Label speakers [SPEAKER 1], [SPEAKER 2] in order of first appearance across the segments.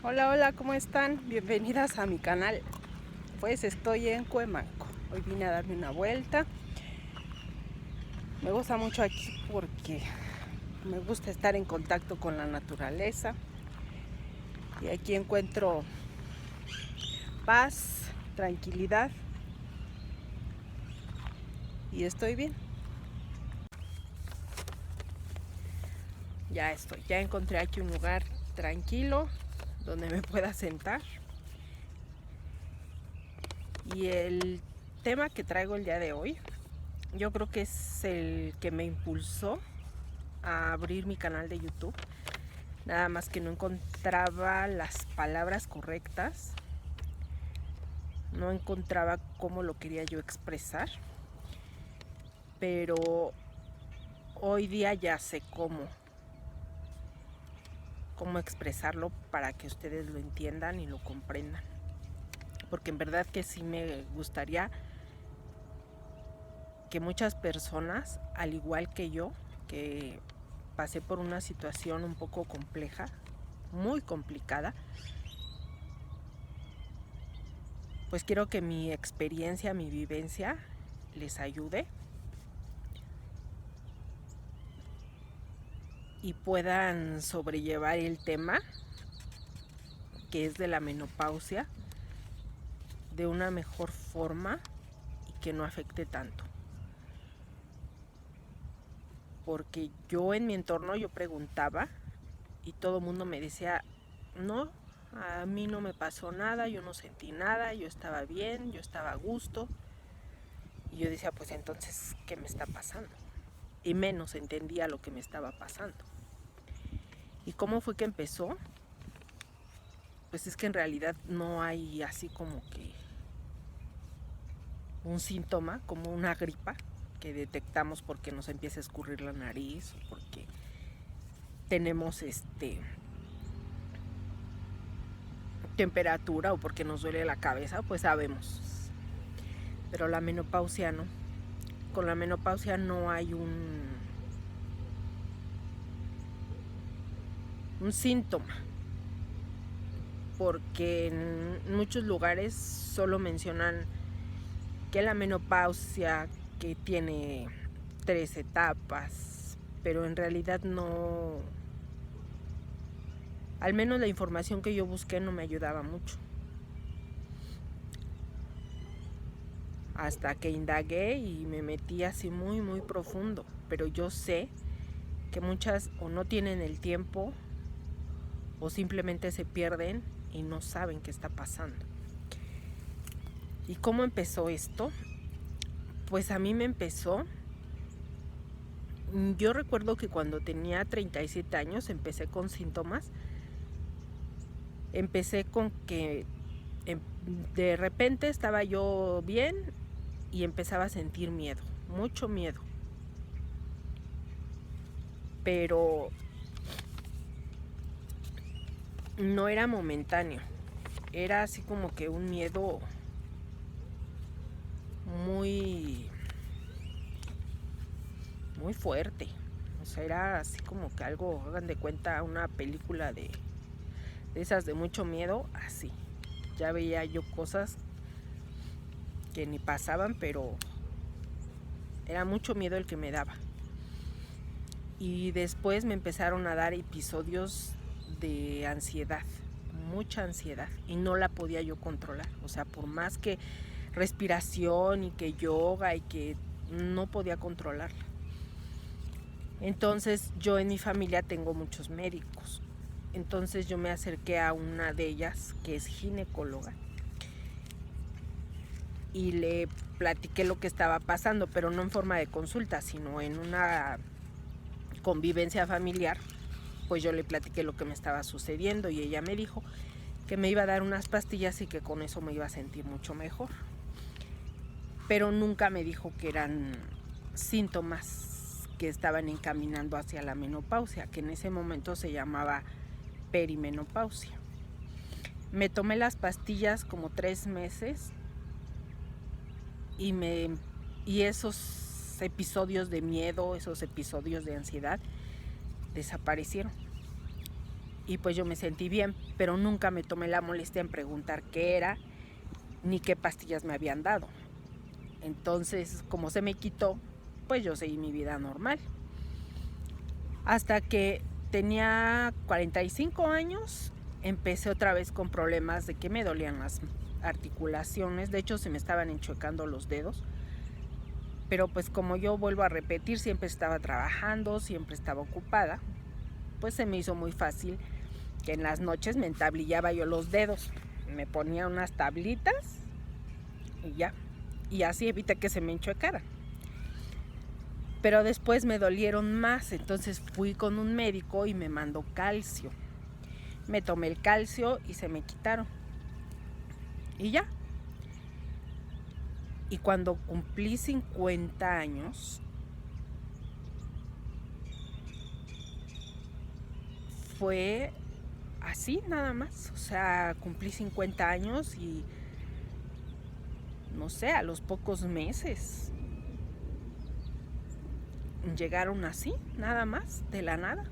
[SPEAKER 1] Hola, hola, ¿cómo están? Bienvenidas a mi canal. Pues estoy en Cuemanco. Hoy vine a darme una vuelta. Me gusta mucho aquí porque me gusta estar en contacto con la naturaleza. Y aquí encuentro paz, tranquilidad y estoy bien. Ya encontré aquí un lugar tranquilo donde me pueda sentar. Y el tema que traigo el día de hoy, yo creo que es el que me impulsó a abrir mi canal de YouTube. Nada más que no encontraba las palabras correctas, no encontraba cómo lo quería yo expresar, pero hoy día ya sé cómo expresarlo para que ustedes lo entiendan y lo comprendan. Porque en verdad que sí me gustaría que muchas personas, al igual que yo, que pasé por una situación un poco compleja, muy complicada, pues quiero que mi experiencia, mi vivencia les ayude y puedan sobrellevar el tema que es de la menopausia de una mejor forma y que no afecte tanto. Porque yo en mi entorno yo preguntaba y todo el mundo me decía, no, a mí no me pasó nada, yo no sentí nada, yo estaba bien, yo estaba a gusto. Y yo decía, pues entonces, ¿qué me está pasando? Y menos entendía lo que me estaba pasando. ¿Y cómo fue que empezó? Pues es que en realidad no hay así como que un síntoma, como una gripa, que detectamos porque nos empieza a escurrir la nariz o porque tenemos temperatura o porque nos duele la cabeza, pues sabemos. Pero la menopausia no. Con la menopausia no hay un síntoma, porque en muchos lugares solo mencionan que la menopausia que tiene 3 etapas, pero en realidad no, al menos la información que yo busqué no me ayudaba mucho. Hasta que indagué y me metí así muy, muy profundo. Pero yo sé que muchas o no tienen el tiempo o simplemente se pierden y no saben qué está pasando. ¿Y cómo empezó esto? Pues a mí me empezó. Yo recuerdo que cuando tenía 37 años empecé con síntomas. Empecé con que de repente estaba yo bien y empezaba a sentir miedo, mucho miedo. Pero no era momentáneo, era así como que un miedo muy, muy fuerte. O sea, era así como que algo, hagan de cuenta, una película de esas de mucho miedo, así. Ya veía yo cosas que ni pasaban, pero era mucho miedo el que me daba. Y después me empezaron a dar episodios de ansiedad, mucha ansiedad, y no la podía yo controlar. O sea, por más que respiración y que yoga y que no podía controlarla. Entonces yo en mi familia tengo muchos médicos. Entonces yo me acerqué a una de ellas que es ginecóloga y le platiqué lo que estaba pasando, pero no en forma de consulta, sino en una convivencia familiar. Pues yo le platiqué lo que me estaba sucediendo y ella me dijo que me iba a dar unas pastillas y que con eso me iba a sentir mucho mejor. Pero nunca me dijo que eran síntomas que estaban encaminando hacia la menopausia, que en ese momento se llamaba perimenopausia. Me tomé las pastillas como 3 meses y esos episodios de miedo, esos episodios de ansiedad desaparecieron. Y pues yo me sentí bien, pero nunca me tomé la molestia en preguntar qué era ni qué pastillas me habían dado. Entonces, como se me quitó, pues yo seguí mi vida normal. Hasta que tenía 45 años, empecé otra vez con problemas de que me dolían las articulaciones. De hecho, se me estaban enchuecando los dedos. Pero pues como yo vuelvo a repetir, siempre estaba trabajando, siempre estaba ocupada, pues se me hizo muy fácil que en las noches me entablillaba yo los dedos. Me ponía unas tablitas y ya. Y así evita que se me enchuecara. Pero después me dolieron más, entonces fui con un médico y me mandó calcio. Me tomé el calcio y se me quitaron. Y ya. Y cuando cumplí 50 años, fue así nada más. O sea, cumplí 50 años y no sé, a los pocos meses llegaron así, nada más, de la nada.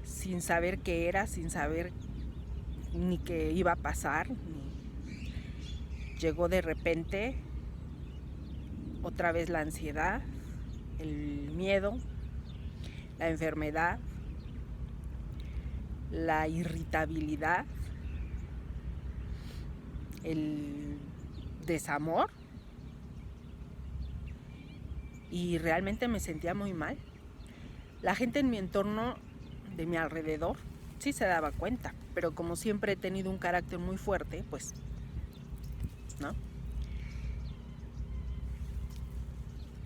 [SPEAKER 1] Sin saber qué era, sin saber ni qué iba a pasar. Llegó de repente otra vez la ansiedad, el miedo, la enfermedad, la irritabilidad, el desamor. Y realmente me sentía muy mal. La gente en mi entorno, de mi alrededor, sí se daba cuenta, pero como siempre he tenido un carácter muy fuerte, pues, ¿no?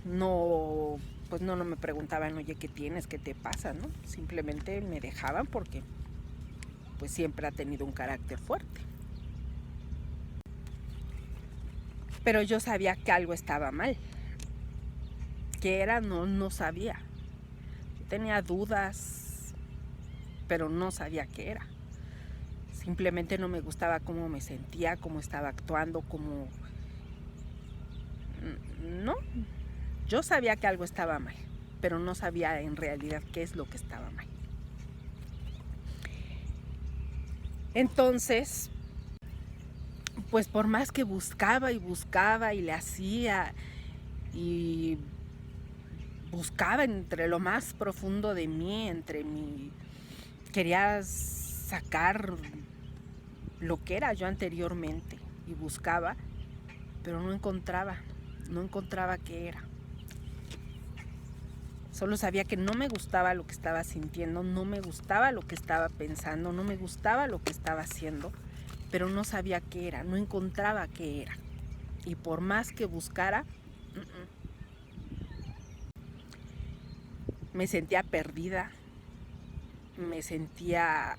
[SPEAKER 1] No me preguntaban, oye, ¿qué tienes? ¿Qué te pasa? ¿No? Simplemente me dejaban porque pues siempre ha tenido un carácter fuerte. Pero yo sabía que algo estaba mal. ¿Qué era? No sabía. Yo tenía dudas, pero no sabía qué era. Simplemente no me gustaba cómo me sentía, cómo estaba actuando, cómo... No, yo sabía que algo estaba mal, pero no sabía en realidad qué es lo que estaba mal. Entonces, pues por más que buscaba y le hacía y buscaba entre lo más profundo de mí, quería sacar lo que era yo anteriormente y buscaba, pero no encontraba qué era. Solo sabía que no me gustaba lo que estaba sintiendo, no me gustaba lo que estaba pensando, no me gustaba lo que estaba haciendo, pero no sabía qué era, no encontraba qué era. Y por más que buscara, me sentía perdida, me sentía...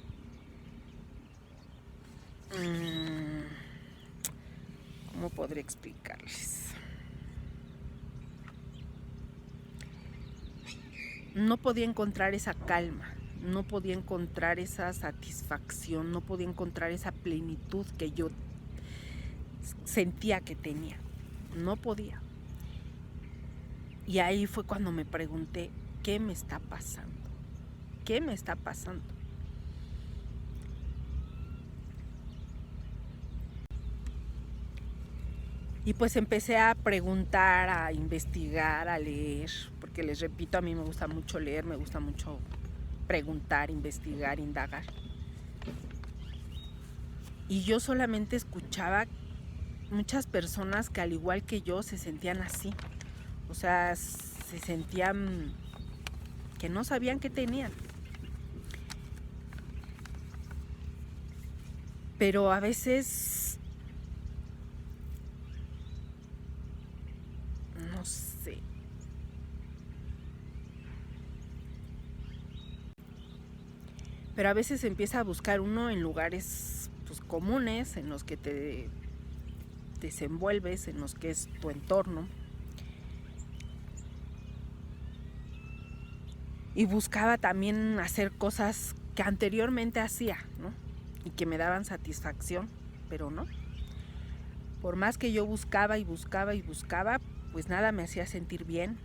[SPEAKER 1] ¿Cómo podría explicarles? No podía encontrar esa calma, no podía encontrar esa satisfacción, no podía encontrar esa plenitud que yo sentía que tenía. No podía. Y ahí fue cuando me pregunté, ¿qué me está pasando? ¿Qué me está pasando? Y pues empecé a preguntar, a investigar, a leer, porque les repito, a mí me gusta mucho leer, me gusta mucho preguntar, investigar, indagar. Y yo solamente escuchaba muchas personas que al igual que yo se sentían así. O sea, se sentían que no sabían qué tenían. Pero a veces, no sé. Pero a veces empieza a buscar uno en lugares pues, comunes, en los que te desenvuelves, en los que es tu entorno. Y buscaba también hacer cosas que anteriormente hacía, ¿no? Y que me daban satisfacción, pero no. Por más que yo buscaba, pues nada me hacía sentir bien,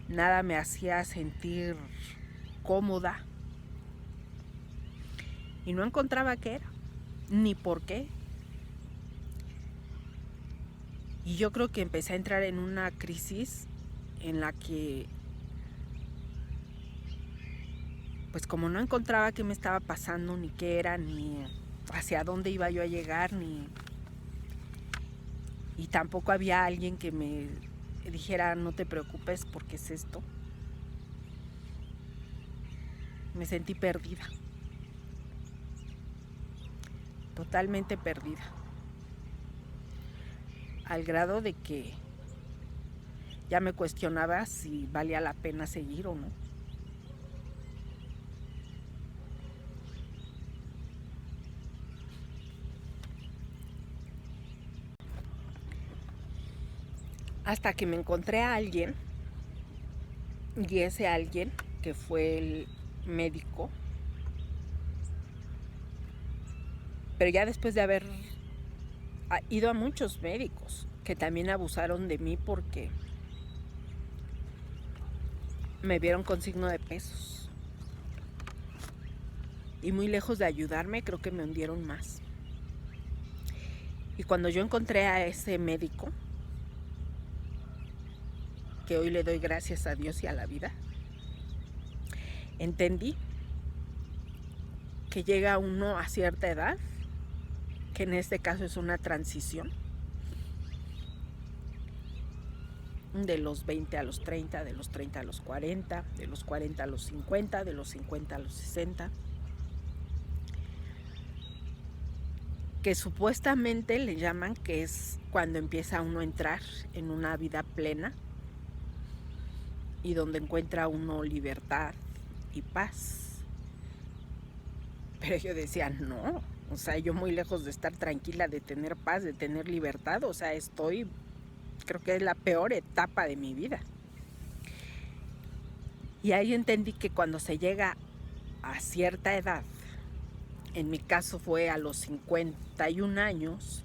[SPEAKER 1] nada me hacía sentir cómoda, y no encontraba qué era, ni por qué. Y yo creo que empecé a entrar en una crisis en la que, pues como no encontraba qué me estaba pasando, ni qué era, ni hacia dónde iba yo a llegar, y tampoco había alguien que me dijera, no te preocupes porque es esto. Me sentí perdida, totalmente perdida, al grado de que ya me cuestionaba si valía la pena seguir o no. Hasta que me encontré a alguien, y ese alguien, que fue el médico, pero ya después de haber ido a muchos médicos que también abusaron de mí porque me vieron con signo de pesos. Y muy lejos de ayudarme, creo que me hundieron más. Y cuando yo encontré a ese médico, que hoy le doy gracias a Dios y a la vida, entendí que llega uno a cierta edad, que en este caso es una transición, de los 20 a los 30, de los 30 a los 40, de los 40 a los 50, de los 50 a los 60, que supuestamente le llaman que es cuando empieza uno a entrar en una vida plena y donde encuentra uno libertad y paz. Pero yo decía, no, o sea, yo muy lejos de estar tranquila, de tener paz, de tener libertad, o sea, creo que es la peor etapa de mi vida. Y ahí entendí que cuando se llega a cierta edad, en mi caso fue a los 51 años,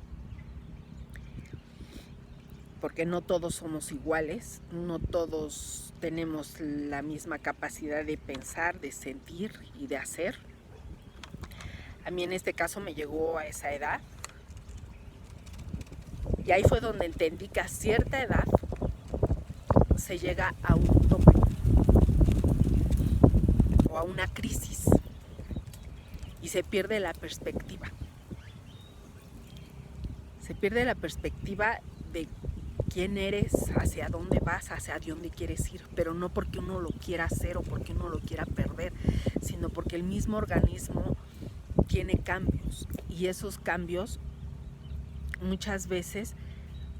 [SPEAKER 1] porque no todos somos iguales, no todos tenemos la misma capacidad de pensar, de sentir y de hacer. A mí en este caso me llegó a esa edad, y ahí fue donde entendí que a cierta edad se llega a un tope o a una crisis y se pierde la perspectiva. Se pierde la perspectiva de quién eres, hacia dónde vas, hacia dónde quieres ir, pero no porque uno lo quiera hacer o porque uno lo quiera perder, sino porque el mismo organismo tiene cambios, y esos cambios muchas veces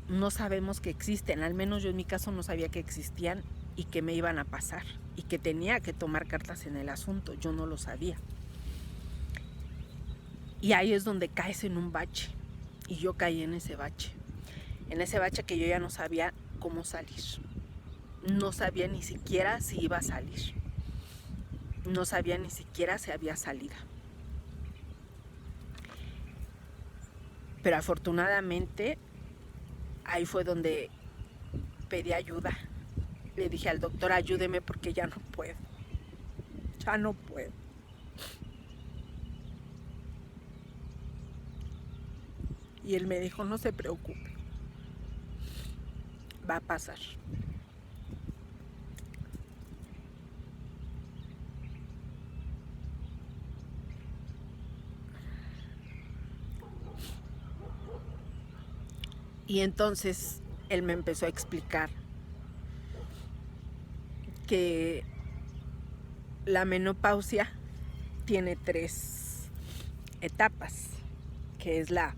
[SPEAKER 1] no sabemos que existen. Al menos yo en mi caso no sabía que existían y que me iban a pasar y que tenía que tomar cartas en el asunto. Yo no lo sabía. Y ahí es donde caes en un bache, y yo caí en ese bache que yo ya no sabía cómo salir. No sabía ni siquiera si iba a salir, no sabía ni siquiera si había salida. Pero afortunadamente ahí fue donde pedí ayuda. Le dije al doctor, ayúdeme porque ya no puedo. Y él me dijo, no se preocupe, va a pasar. Y entonces él me empezó a explicar que la menopausia tiene 3 etapas, que es la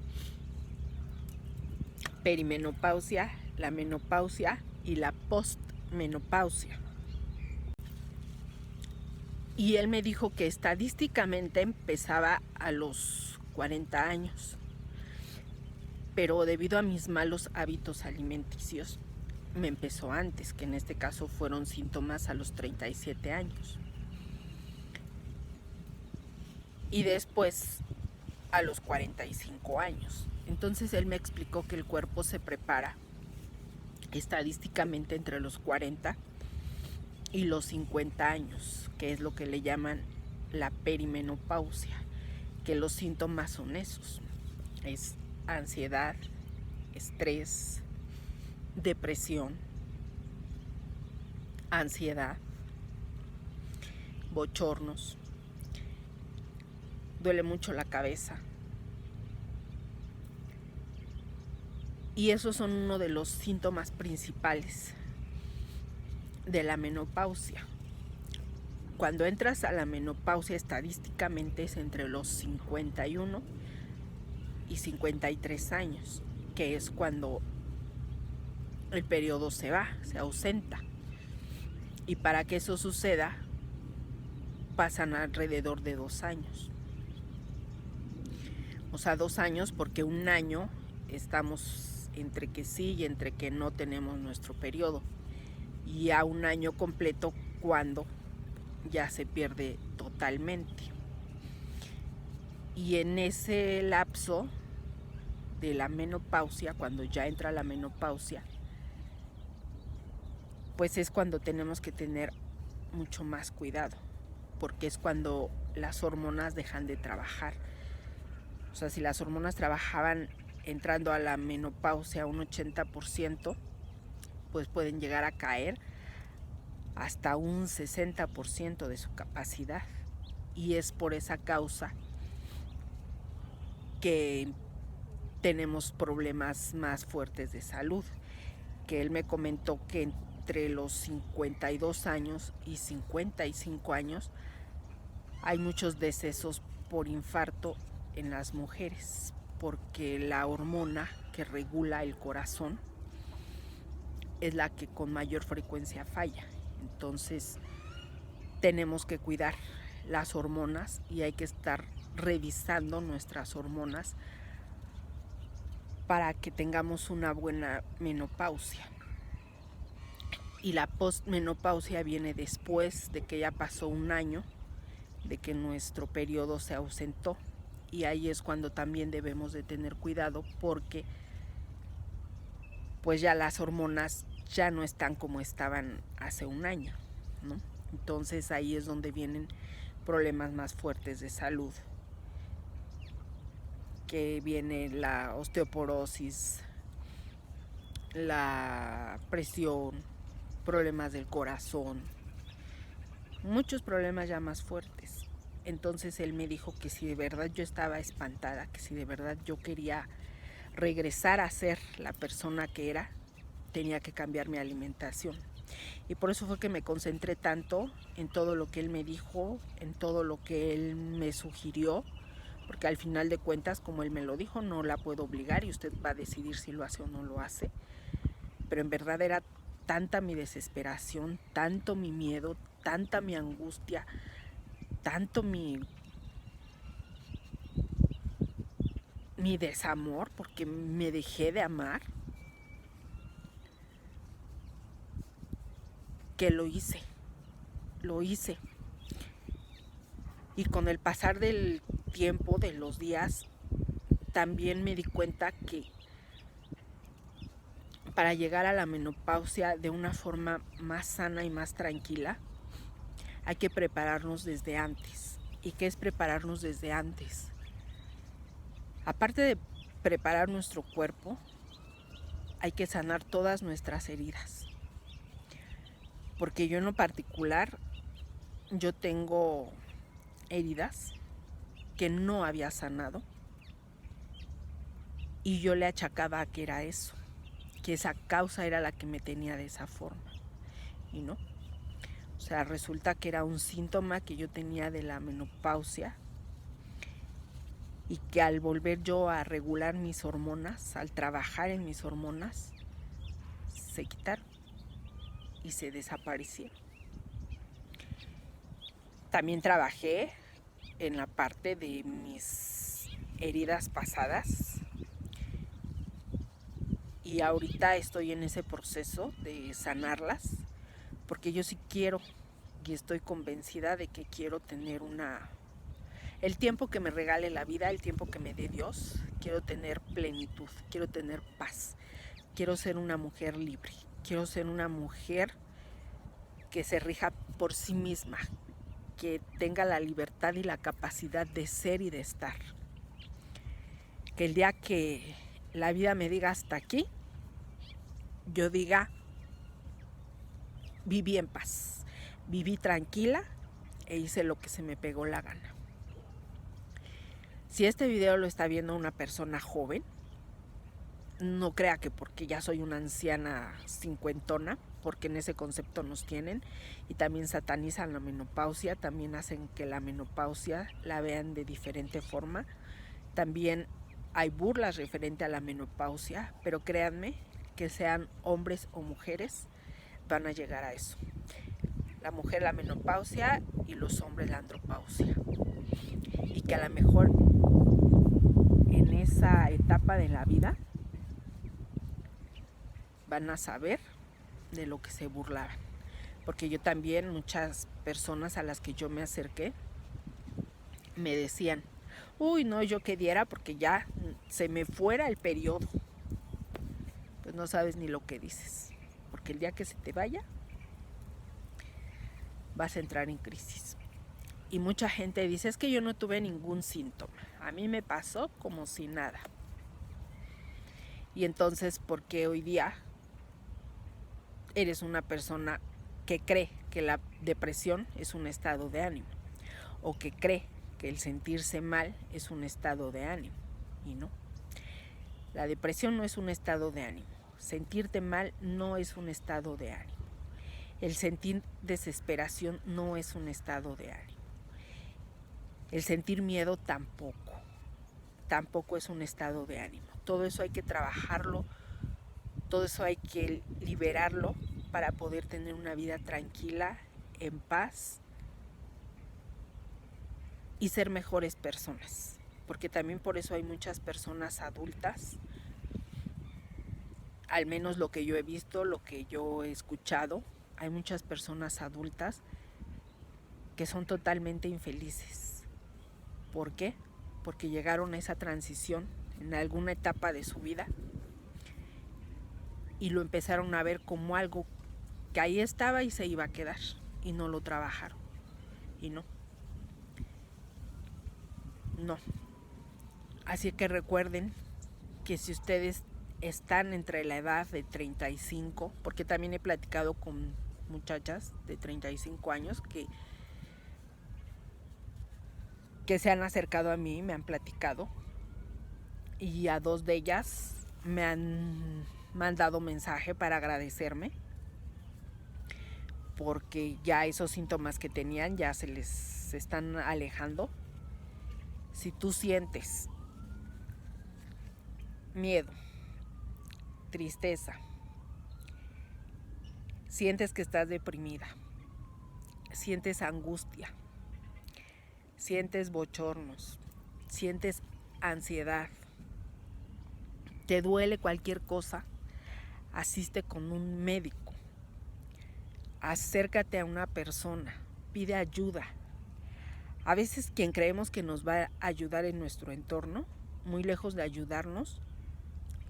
[SPEAKER 1] perimenopausia, la menopausia y la postmenopausia. Y él me dijo que estadísticamente empezaba a los 40 años, pero debido a mis malos hábitos alimenticios me empezó antes, que en este caso fueron síntomas a los 37 años. Y después a los 45 años. Entonces él me explicó que el cuerpo se prepara estadísticamente entre los 40 y los 50 años, que es lo que le llaman la perimenopausia, que los síntomas son esos. Es ansiedad, estrés, depresión, ansiedad, bochornos, duele mucho la cabeza. Y esos son uno de los síntomas principales de la menopausia. Cuando entras a la menopausia, estadísticamente es entre los 51 y 53 años, que es cuando el periodo se va, se ausenta. Y para que eso suceda, pasan alrededor de 2 años. O sea, 2 años, porque un año estamos entre que sí y entre que no tenemos nuestro periodo. Y a un año completo cuando ya se pierde totalmente. Y en ese lapso de la menopausia, cuando ya entra la menopausia, pues es cuando tenemos que tener mucho más cuidado, porque es cuando las hormonas dejan de trabajar. O sea, si las hormonas trabajaban entrando a la menopausia un 80%, pues pueden llegar a caer hasta un 60% de su capacidad. Y es por esa causa que tenemos problemas más fuertes de salud. Que él me comentó que entre los 52 años y 55 años hay muchos decesos por infarto en las mujeres, porque la hormona que regula el corazón es la que con mayor frecuencia falla. Entonces tenemos que cuidar las hormonas y hay que estar revisando nuestras hormonas para que tengamos una buena menopausia. Y la postmenopausia viene después de que ya pasó un año de que nuestro periodo se ausentó, y ahí es cuando también debemos de tener cuidado, porque pues ya las hormonas ya no están como estaban hace un año, ¿no? Entonces ahí es donde vienen problemas más fuertes de salud, que viene la osteoporosis, la presión, problemas del corazón, muchos problemas ya más fuertes. Entonces él me dijo que si de verdad yo estaba espantada, que si de verdad yo quería regresar a ser la persona que era, tenía que cambiar mi alimentación. Y por eso fue que me concentré tanto en todo lo que él me dijo, en todo lo que él me sugirió, porque al final de cuentas, como él me lo dijo, no la puedo obligar y usted va a decidir si lo hace o no lo hace. Pero en verdad era tanta mi desesperación, tanto mi miedo, tanta mi angustia, tanto mi desamor, porque me dejé de amar, que lo hice. Y con el pasar del tiempo, de los días, también me di cuenta que para llegar a la menopausia de una forma más sana y más tranquila, hay que prepararnos desde antes. ¿Y qué es prepararnos desde antes? Aparte de preparar nuestro cuerpo, hay que sanar todas nuestras heridas. Porque yo en lo particular, yo tengo heridas que no había sanado y yo le achacaba a que era eso, que esa causa era la que me tenía de esa forma, y no. O sea, resulta que era un síntoma que yo tenía de la menopausia y que al volver yo a regular mis hormonas, al trabajar en mis hormonas, se quitaron y se desaparecieron. También trabajé en la parte de mis heridas pasadas y ahorita estoy en ese proceso de sanarlas, porque yo sí quiero y estoy convencida de que quiero tener el tiempo que me regale la vida, el tiempo que me dé Dios, quiero tener plenitud, quiero tener paz, quiero ser una mujer libre, quiero ser una mujer que se rija por sí misma, que tenga la libertad y la capacidad de ser y de estar. Que el día que la vida me diga hasta aquí, yo diga, viví en paz, viví tranquila e hice lo que se me pegó la gana. Si este video lo está viendo una persona joven, no crea que porque ya soy una anciana cincuentona, porque en ese concepto nos tienen, y también satanizan la menopausia, también hacen que la menopausia la vean de diferente forma. También hay burlas referente a la menopausia, pero créanme que sean hombres o mujeres, van a llegar a eso. La mujer la menopausia y los hombres la andropausia. Y que a lo mejor en esa etapa de la vida van a saber de lo que se burlaban. Porque yo también, muchas personas a las que yo me acerqué, me decían, uy, no, yo que diera porque ya se me fuera el periodo. Pues no sabes ni lo que dices, porque el día que se te vaya, vas a entrar en crisis. Y mucha gente dice, es que yo no tuve ningún síntoma, a mí me pasó como si nada. Y entonces, ¿por qué hoy día eres una persona que cree que la depresión es un estado de ánimo? O que cree que el sentirse mal es un estado de ánimo. Y no. La depresión no es un estado de ánimo. Sentirte mal no es un estado de ánimo. El sentir desesperación no es un estado de ánimo. El sentir miedo tampoco. Tampoco es un estado de ánimo. Todo eso hay que trabajarlo. Todo eso hay que liberarlo para poder tener una vida tranquila, en paz y ser mejores personas. Porque también por eso hay muchas personas adultas, al menos lo que yo he visto, lo que yo he escuchado, hay muchas personas adultas que son totalmente infelices. ¿Por qué? Porque llegaron a esa transición en alguna etapa de su vida y lo empezaron a ver como algo que ahí estaba y se iba a quedar, y no lo trabajaron. Y no. Así que recuerden que si ustedes están entre la edad de 35, porque también he platicado con muchachas de 35 años que se han acercado a mí, me han platicado, y a 2 de ellas me han mandado mensaje para agradecerme, porque ya esos síntomas que tenían ya se les están alejando. Si tú sientes miedo, tristeza, sientes que estás deprimida, sientes angustia, sientes bochornos, sientes ansiedad, te duele cualquier cosa, asiste con un médico, acércate a una persona, pide ayuda. A veces quien creemos que nos va a ayudar en nuestro entorno, muy lejos de ayudarnos,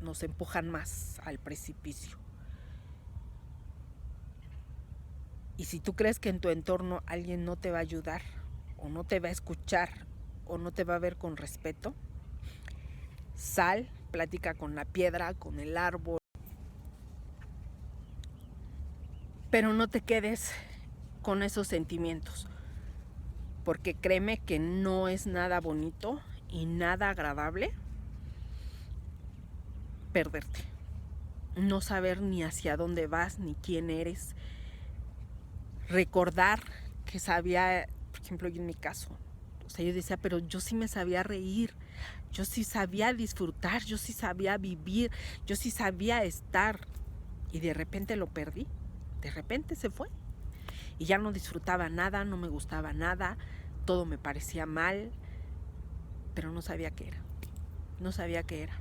[SPEAKER 1] nos empujan más al precipicio. Y si tú crees que en tu entorno alguien no te va a ayudar, o no te va a escuchar, o no te va a ver con respeto, sal, platica con la piedra, con el árbol. Pero no te quedes con esos sentimientos, porque créeme que no es nada bonito y nada agradable perderte. No saber ni hacia dónde vas, ni quién eres. Recordar que sabía, por ejemplo, yo en mi caso, o sea, yo decía, pero yo sí me sabía reír, yo sí sabía disfrutar, yo sí sabía vivir, yo sí sabía estar. Y de repente lo perdí, de repente se fue. Y ya no disfrutaba nada, no me gustaba nada, todo me parecía mal, pero no sabía qué era, no sabía qué era.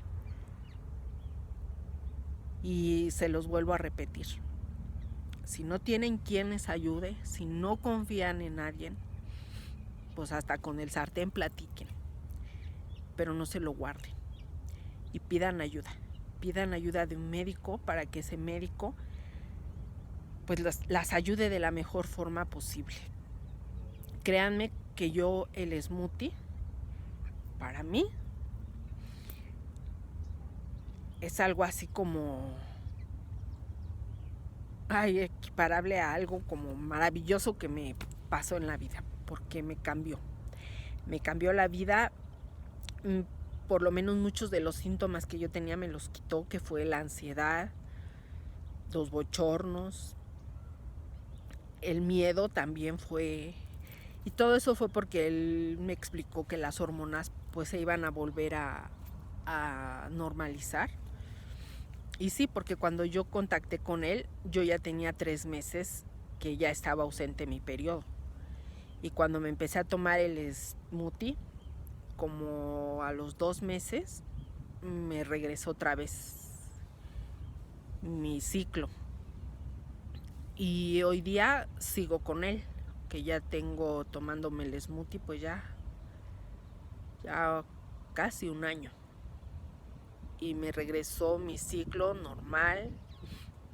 [SPEAKER 1] Y se los vuelvo a repetir. Si no tienen quien les ayude, si no confían en alguien, pues hasta con el sartén platiquen, pero no se lo guarden y pidan ayuda de un médico para que ese médico pues las ayude de la mejor forma posible. créanme que yo el smoothie, para mí, es algo así como, equiparable a algo como maravilloso que me pasó en la vida, porque me cambió la vida. Por lo menos muchos de los síntomas que yo tenía me los quitó, que fue la ansiedad, los bochornos, el miedo también fue, y todo eso fue porque él me explicó que las hormonas pues se iban a volver a normalizar. Y sí, porque cuando yo contacté con él, yo ya tenía 3 meses que ya estaba ausente mi periodo. Y cuando me empecé a tomar el smoothie, como a los 2 meses, me regresó otra vez mi ciclo. Y hoy día sigo con él, que ya tengo tomándome el smoothie, pues ya casi un año. Y me regresó mi ciclo normal,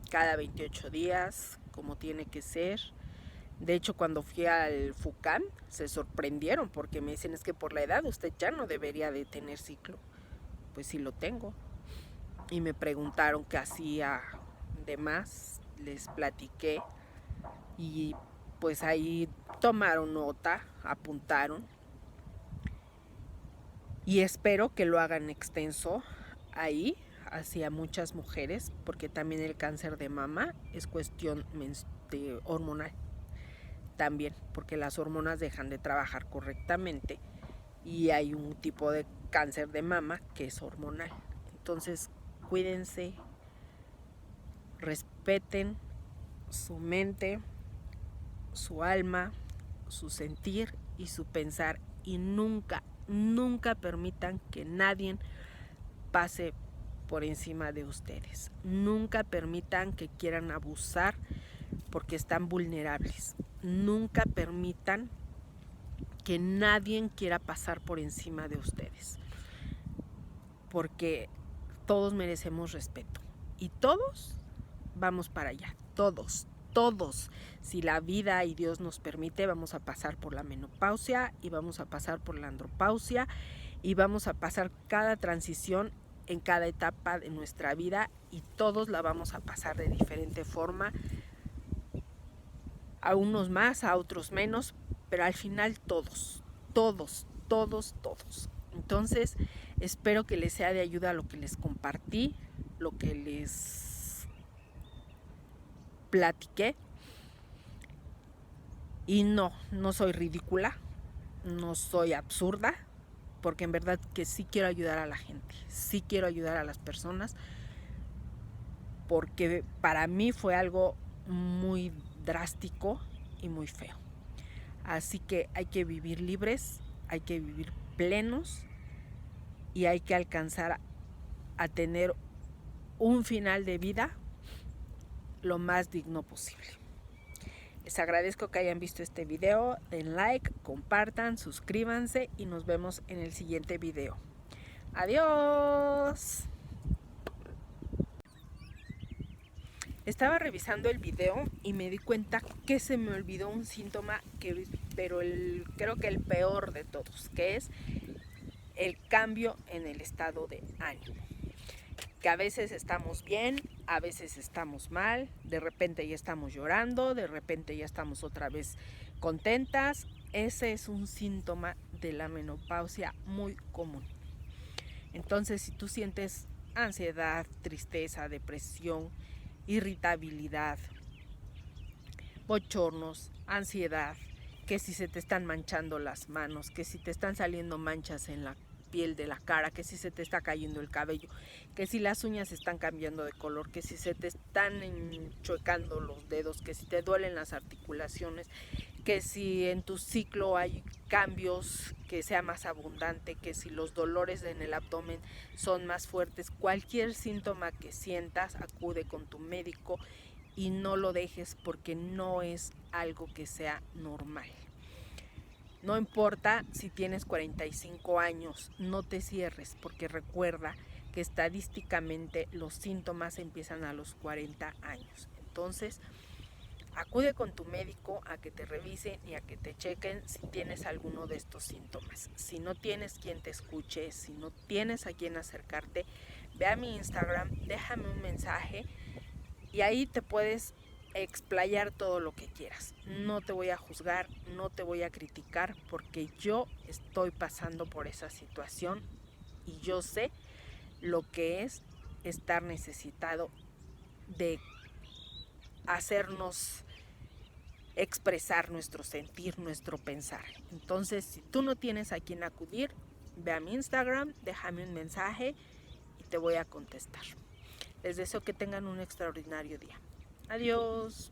[SPEAKER 1] cada 28 días, como tiene que ser. De hecho, cuando fui al FUCAM, se sorprendieron porque me dicen, es que por la edad usted ya no debería de tener ciclo. Pues sí lo tengo. Y me preguntaron qué hacía de más, les platiqué y pues ahí tomaron nota, apuntaron. Y espero que lo hagan extenso ahí hacia muchas mujeres, porque también el cáncer de mama es cuestión hormonal. También, porque las hormonas dejan de trabajar correctamente y hay un tipo de cáncer de mama que es hormonal. Entonces, cuídense, respeten su mente, su alma, su sentir y su pensar, y nunca, nunca permitan que nadie pase por encima de ustedes. Nunca permitan que quieran abusar porque están vulnerables. Nunca permitan que nadie quiera pasar por encima de ustedes, porque todos merecemos respeto y todos vamos para allá, todos. Si la vida y Dios nos permite, vamos a pasar por la menopausia y vamos a pasar por la andropausia y vamos a pasar cada transición en cada etapa de nuestra vida, y todos la vamos a pasar de diferente forma, a unos más, a otros menos, pero al final todos. Entonces, espero que les sea de ayuda lo que les compartí, lo que les platiqué. Y no soy ridícula, no soy absurda, porque en verdad que sí quiero ayudar a la gente, sí quiero ayudar a las personas, porque para mí fue algo muy drástico y muy feo. Así que hay que vivir libres, hay que vivir plenos y hay que alcanzar a tener un final de vida lo más digno posible. Les agradezco que hayan visto este video, den like, compartan, suscríbanse y nos vemos en el siguiente video. ¡Adiós! Estaba revisando el video y me di cuenta que se me olvidó un síntoma, pero creo que el peor de todos, que es el cambio en el estado de ánimo. Que a veces estamos bien, a veces estamos mal, de repente ya estamos llorando, de repente ya estamos otra vez contentas. Ese es un síntoma de la menopausia muy común. Entonces, si tú sientes ansiedad, tristeza, depresión, irritabilidad, bochornos, ansiedad, que si se te están manchando las manos, que si te están saliendo manchas en la piel de la cara, que si se te está cayendo el cabello, que si las uñas están cambiando de color, que si se te están enchuecando los dedos, que si te duelen las articulaciones, que si en tu ciclo hay cambios, que sea más abundante, que si los dolores en el abdomen son más fuertes, cualquier síntoma que sientas, acude con tu médico y no lo dejes, porque no es algo que sea normal. No importa si tienes 45 años, no te cierres, porque recuerda que estadísticamente los síntomas empiezan a los 40 años. Entonces, Acude con tu médico a que te revisen y a que te chequen si tienes alguno de estos síntomas. Si no tienes quien te escuche, si no tienes a quien acercarte, ve a mi Instagram, déjame un mensaje y ahí te puedes explayar todo lo que quieras. No te voy a juzgar, no te voy a criticar porque yo estoy pasando por esa situación y yo sé lo que es estar necesitado de hacernos expresar nuestro sentir, nuestro pensar. Entonces, si tú no tienes a quien acudir, ve a mi Instagram, déjame un mensaje y te voy a contestar. Les deseo que tengan un extraordinario día. Adiós.